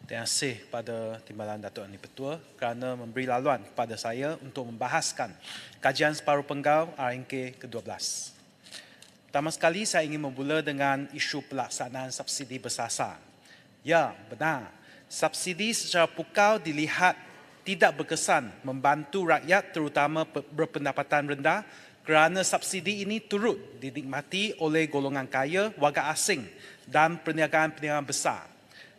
Terima kasih kepada Timbalan Datuk Yang Di-Pertua kerana memberi laluan kepada saya untuk membahaskan kajian separuh penggal RNK ke-12. Pertama sekali, saya ingin memula dengan isu pelaksanaan subsidi bersasar. Ya, benar. Subsidi secara pukau dilihat tidak berkesan membantu rakyat terutama berpendapatan rendah kerana subsidi ini turut dinikmati oleh golongan kaya, warga asing dan perniagaan-perniagaan besar.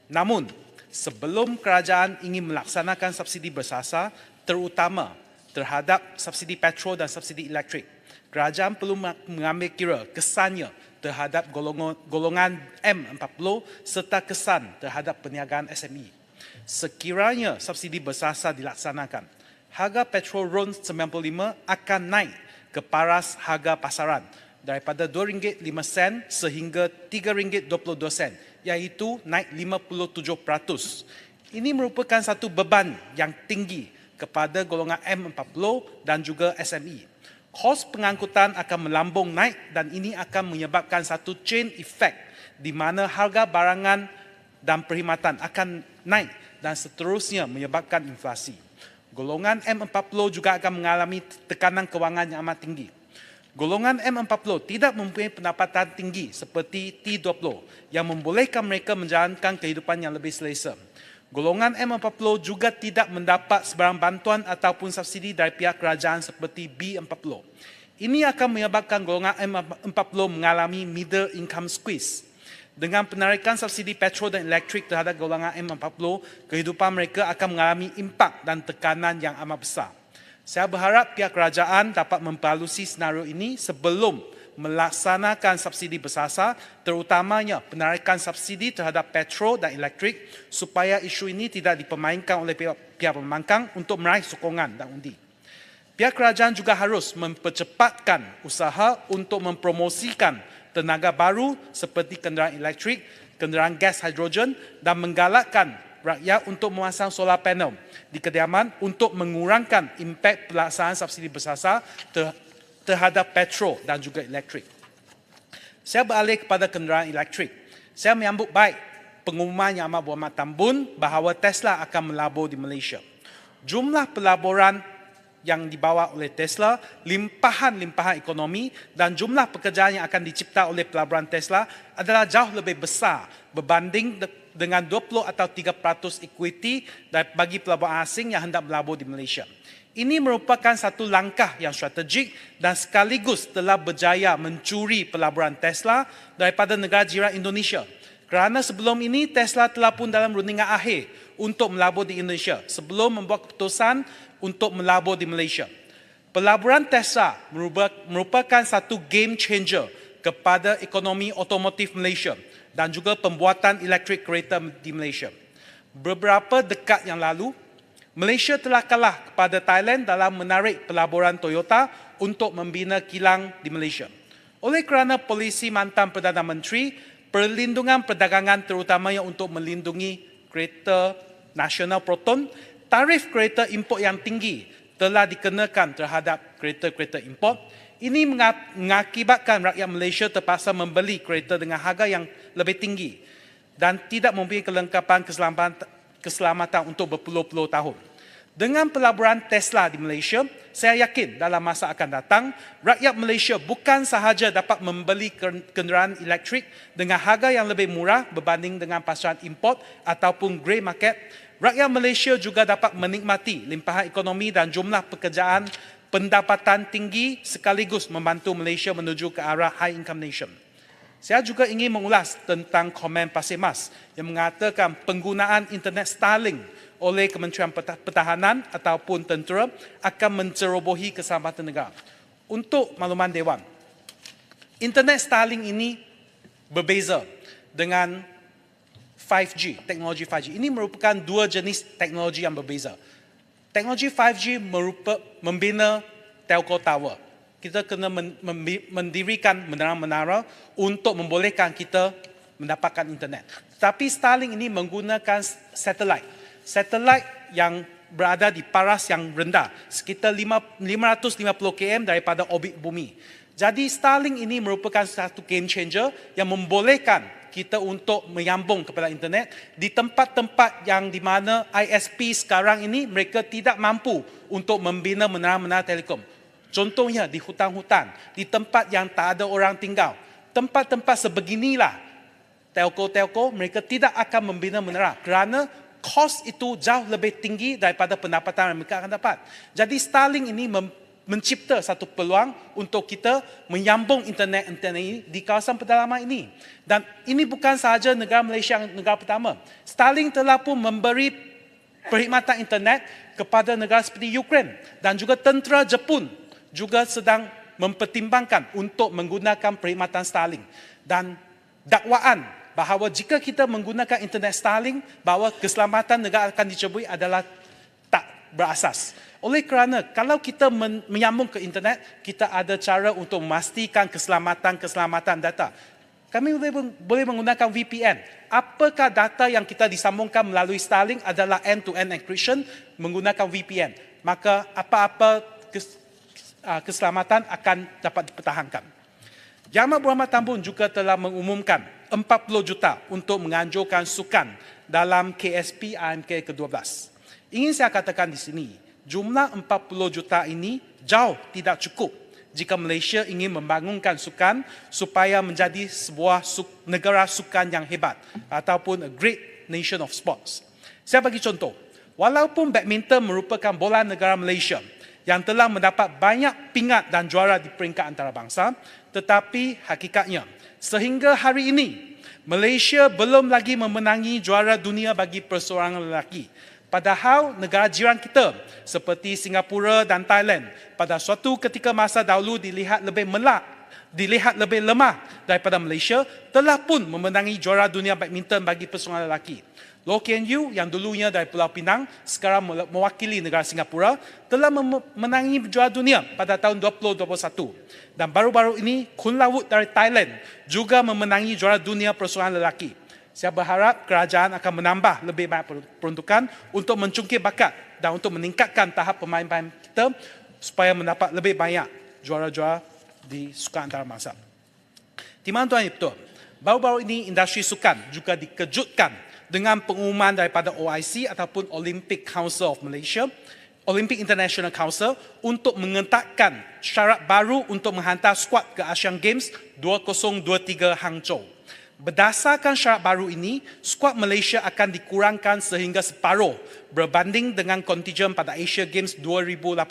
Namun, sebelum kerajaan ingin melaksanakan subsidi bersasar, terutama terhadap subsidi petrol dan subsidi elektrik, kerajaan perlu mengambil kira kesannya terhadap golongan M40 serta kesan terhadap perniagaan SME. Sekiranya subsidi bersasar dilaksanakan, harga petrol RON 95 akan naik ke paras harga pasaran daripada RM2.05 sehingga RM3.22, iaitu naik 57%. Ini merupakan satu beban yang tinggi kepada golongan M40 dan juga SME. Kos pengangkutan akan melambung naik dan ini akan menyebabkan satu chain effect di mana harga barangan dan perkhidmatan akan naik dan seterusnya menyebabkan inflasi. Golongan M40 juga akan mengalami tekanan kewangan yang amat tinggi. Golongan M40 tidak mempunyai pendapatan tinggi seperti T20 yang membolehkan mereka menjalankan kehidupan yang lebih selesa. Golongan M40 juga tidak mendapat sebarang bantuan ataupun subsidi dari pihak kerajaan seperti B40. Ini akan menyebabkan golongan M40 mengalami middle income squeeze. Dengan penarikan subsidi petrol dan elektrik terhadap golongan M40, kehidupan mereka akan mengalami impak dan tekanan yang amat besar. Saya berharap pihak kerajaan dapat memperhalusi senario ini sebelum melaksanakan subsidi bersasar, terutamanya penarikan subsidi terhadap petrol dan elektrik supaya isu ini tidak dipermainkan oleh pihak pembangkang untuk meraih sokongan dan undi. Pihak kerajaan juga harus mempercepatkan usaha untuk mempromosikan tenaga baru seperti kenderaan elektrik, kenderaan gas hidrogen dan menggalakkan rakyat untuk memasang solar panel di kediaman untuk mengurangkan impak pelaksanaan subsidi bersasar terhadap petrol dan juga elektrik. Saya beralih kepada kenderaan elektrik. Saya menyambut baik pengumuman Yang Amat Berhormat Tan Bun bahawa Tesla akan melabur di Malaysia. Jumlah pelaburan yang dibawa oleh Tesla, limpahan-limpahan ekonomi dan jumlah pekerjaan yang akan dicipta oleh pelaburan Tesla adalah jauh lebih besar berbanding dengan 20 atau 3% equity bagi pelaburan asing yang hendak melabur di Malaysia. Ini merupakan satu langkah yang strategik dan sekaligus telah berjaya mencuri pelaburan Tesla daripada negara jiran Indonesia. Kerana sebelum ini Tesla telah pun dalam rundingan akhir untuk melabur di Indonesia sebelum membuat keputusan untuk melabur di Malaysia. Pelaburan Tesla merupakan satu game changer kepada ekonomi otomotif Malaysia dan juga pembuatan elektrik kereta di Malaysia. Beberapa dekad yang lalu, Malaysia telah kalah kepada Thailand dalam menarik pelaburan Toyota untuk membina kilang di Malaysia. Oleh kerana polisi mantan Perdana Menteri, perlindungan perdagangan terutamanya untuk melindungi kereta nasional Proton, tarif kereta import yang tinggi telah dikenakan terhadap kereta-kereta import. Ini mengakibatkan rakyat Malaysia terpaksa membeli kereta dengan harga yang lebih tinggi dan tidak mempunyai kelengkapan keselamatan untuk berpuluh-puluh tahun. Dengan pelaburan Tesla di Malaysia, saya yakin dalam masa akan datang, rakyat Malaysia bukan sahaja dapat membeli kenderaan elektrik dengan harga yang lebih murah berbanding dengan pasaran import ataupun grey market. Rakyat Malaysia juga dapat menikmati limpahan ekonomi dan jumlah pekerjaan pendapatan tinggi sekaligus membantu Malaysia menuju ke arah high income nation. Saya juga ingin mengulas tentang komen Pasir Mas yang mengatakan penggunaan internet Starlink oleh Kementerian Pertahanan ataupun tentera akan mencerobohi keselamatan negara. Untuk makluman Dewan, internet Starlink ini berbeza dengan 5G, teknologi 5G. Ini merupakan dua jenis teknologi yang berbeza. Teknologi 5G membina telco tower. Kita kena mendirikan menara-menara untuk membolehkan kita mendapatkan internet. Tapi Starlink ini menggunakan satelit. Satelit yang berada di paras yang rendah, sekitar 550 km daripada orbit bumi. Jadi Starlink ini merupakan satu game changer yang membolehkan kita untuk menyambung kepada internet di tempat-tempat yang di mana ISP sekarang ini mereka tidak mampu untuk membina menara-menara telekom. Contohnya di hutan-hutan, di tempat yang tak ada orang tinggal. Tempat-tempat sebeginilah telco-telco mereka tidak akan membina menara kerana kos itu jauh lebih tinggi daripada pendapatan yang mereka akan dapat. Jadi Starlink ini mencipta satu peluang untuk kita menyambung internet ini di kawasan pedalaman ini. Dan ini bukan sahaja negara Malaysia yang negara pertama. Starlink telah pun memberi perkhidmatan internet kepada negara seperti Ukraine dan juga tentera Jepun juga sedang mempertimbangkan untuk menggunakan perkhidmatan Starlink. Dan dakwaan bahawa jika kita menggunakan internet Starlink, bahawa keselamatan negara akan diceburi adalah tak berasas. Oleh kerana kalau kita menyambung ke internet, kita ada cara untuk memastikan keselamatan data. Kami boleh menggunakan VPN. Apakah data yang kita disambungkan melalui Starlink adalah end-to-end encryption menggunakan VPN. Maka apa-apa keselamatan akan dapat dipertahankan. Yang Amat Berhormat Tan Bun juga telah mengumumkan 40 juta untuk menganjurkan sukan dalam KSP IMK ke-12. Ingin saya katakan di sini, jumlah 40 juta ini jauh tidak cukup jika Malaysia ingin membangunkan sukan supaya menjadi sebuah negara sukan yang hebat ataupun a great nation of sports. Saya bagi contoh, walaupun badminton merupakan bola negara Malaysia yang telah mendapat banyak pingat dan juara di peringkat antarabangsa, tetapi hakikatnya sehingga hari ini Malaysia belum lagi memenangi juara dunia bagi perseorangan lelaki. Padahal negara jiran kita seperti Singapura dan Thailand pada suatu ketika masa dahulu dilihat lebih lemah daripada Malaysia, telah pun memenangi juara dunia badminton bagi perseorangan lelaki. Loh Kian Yew yang dulunya dari Pulau Pinang, sekarang mewakili negara Singapura, telah memenangi juara dunia pada tahun 2021. Dan baru-baru ini Kun Lawut dari Thailand juga memenangi juara dunia perseorangan lelaki. Saya berharap kerajaan akan menambah lebih banyak peruntukan untuk mencungkil bakat dan untuk meningkatkan tahap pemain-pemain kita supaya mendapat lebih banyak juara-juara di sukan antarabangsa. Timang tuan itu, baru-baru ini industri sukan juga dikejutkan dengan pengumuman daripada OIC ataupun Olympic Council of Malaysia, Olympic International Council untuk mengetatkan syarat baru untuk menghantar skuad ke Asian Games 2023 Hangzhou. Berdasarkan syarat baru ini, skuad Malaysia akan dikurangkan sehingga separuh berbanding dengan kontijen pada Asia Games 2018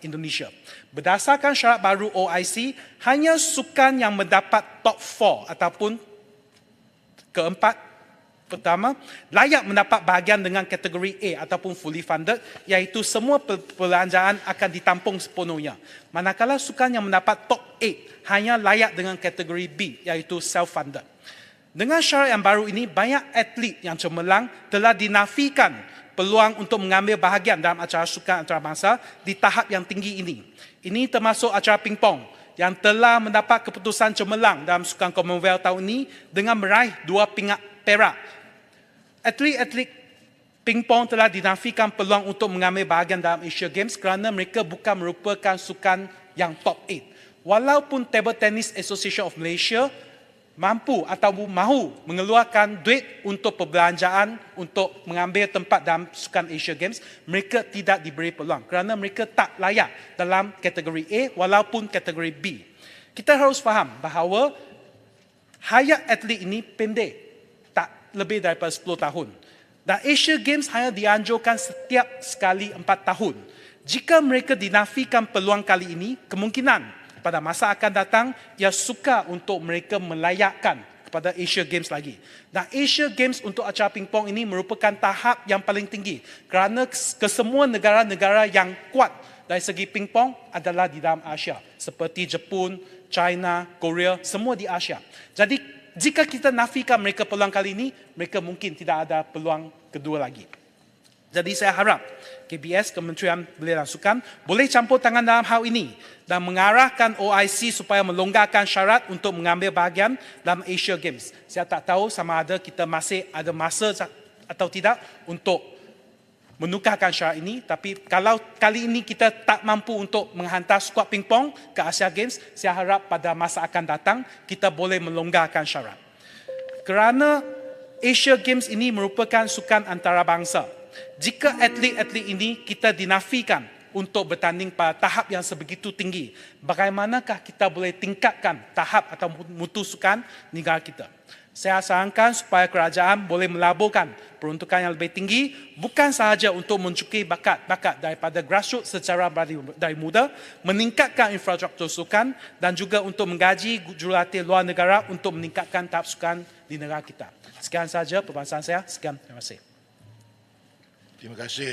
Indonesia. Berdasarkan syarat baru OIC, hanya sukan yang mendapat top 4 ataupun keempat pertama layak mendapat bahagian dengan kategori A ataupun fully funded, iaitu semua perbelanjaan akan ditampung sepenuhnya. Manakala sukan yang mendapat top 8 hanya layak dengan kategori B, iaitu self-funded. Dengan syarat yang baru ini, banyak atlet yang cemerlang telah dinafikan peluang untuk mengambil bahagian dalam acara sukan antarabangsa di tahap yang tinggi ini. Ini termasuk acara pingpong yang telah mendapat keputusan cemerlang dalam sukan Commonwealth tahun ini dengan meraih 2 pingat perak. Atlet-atlet pingpong telah dinafikan peluang untuk mengambil bahagian dalam Asia Games kerana mereka bukan merupakan sukan yang top 8. Walaupun Table Tennis Association of Malaysia mampu atau mahu mengeluarkan duit untuk perbelanjaan untuk mengambil tempat dalam sukan Asia Games, mereka tidak diberi peluang kerana mereka tak layak dalam kategori A walaupun kategori B. Kita harus faham bahawa hayat atlet ini pendek, tak lebih daripada 10 tahun. Dan Asia Games hanya dianjurkan setiap sekali 4 tahun. Jika mereka dinafikan peluang kali ini, kemungkinan pada masa akan datang, ia sukar untuk mereka melayakkan kepada Asia Games lagi. Dan Asia Games untuk acara pingpong ini merupakan tahap yang paling tinggi kerana kesemua negara-negara yang kuat dari segi pingpong adalah di dalam Asia. Seperti Jepun, China, Korea, semua di Asia. Jadi jika kita nafikan mereka peluang kali ini, mereka mungkin tidak ada peluang kedua lagi. Jadi saya harap KBS, Kementerian Belia dan Sukan, boleh campur tangan dalam hal ini dan mengarahkan OIC supaya melonggarkan syarat untuk mengambil bahagian dalam Asia Games. Saya tak tahu sama ada kita masih ada masa atau tidak untuk menukarkan syarat ini, tapi kalau kali ini kita tak mampu untuk menghantar skuad pingpong ke Asia Games, saya harap pada masa akan datang kita boleh melonggarkan syarat. Kerana Asia Games ini merupakan sukan antarabangsa. Jika atlet-atlet ini kita dinafikan untuk bertanding pada tahap yang sebegitu tinggi, bagaimanakah kita boleh tingkatkan tahap atau mutu sukan negara kita? Saya sarankan supaya kerajaan boleh melaburkan peruntukan yang lebih tinggi, bukan sahaja untuk mencukupi bakat-bakat daripada grassroots secara dari muda, meningkatkan infrastruktur sukan dan juga untuk menggaji jurulatih luar negara untuk meningkatkan tahap sukan di negara kita. Sekian sahaja perbahasan saya. Sekian, terima kasih. Terima kasih.